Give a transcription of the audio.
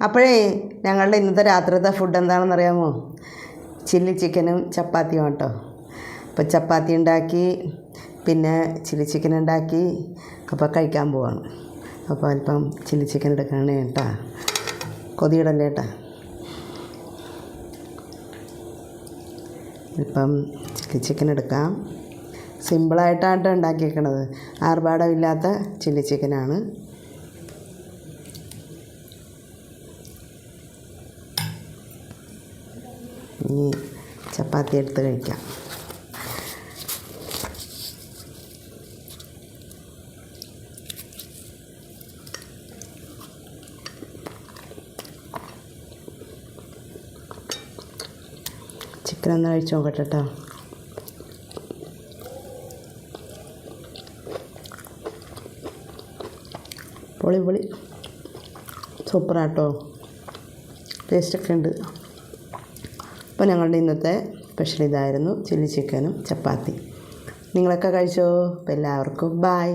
അപ്പോഴേ ഞങ്ങളുടെ ഇന്നത്തെ രാത്രിത്തെ ഫുഡ് എന്താണെന്ന് അറിയാമോ? ചില്ലി ചിക്കനും ചപ്പാത്തിയും കേട്ടോ. അപ്പോൾ ചപ്പാത്തി ഉണ്ടാക്കി, പിന്നെ ചില്ലി ചിക്കൻ ഉണ്ടാക്കി. അപ്പോൾ കഴിക്കാൻ പോവാണ്. അപ്പോൾ അല്പം ചില്ലി ചിക്കൻ എടുക്കണേ കേട്ടാ, കൊതിയിടല്ലേ കേട്ടാ. ഇപ്പം ചില്ലി ചിക്കൻ എടുക്കാം. സിമ്പിളായിട്ടാണ് ഉണ്ടാക്കിയേക്കണത്, ആർഭാടമില്ലാത്ത ചില്ലി ചിക്കനാണ്. ഇനി ചപ്പാത്തി എടുത്ത് കഴിക്കാം. ചിക്കൻ ഒന്ന് കഴിച്ച് നോക്കട്ടെ കേട്ടോ. പൊളി സൂപ്പറാട്ടോ, ടേസ്റ്റൊക്കെ ഉണ്ട്. അപ്പോൾ ഞങ്ങളുടെ ഇന്നത്തെ സ്പെഷ്യൽ ഇതായിരുന്നു, ചില്ലി ചിക്കനും ചപ്പാത്തി. നിങ്ങളൊക്കെ കഴിച്ചോ? അപ്പോൾ എല്ലാവർക്കും ബായ്.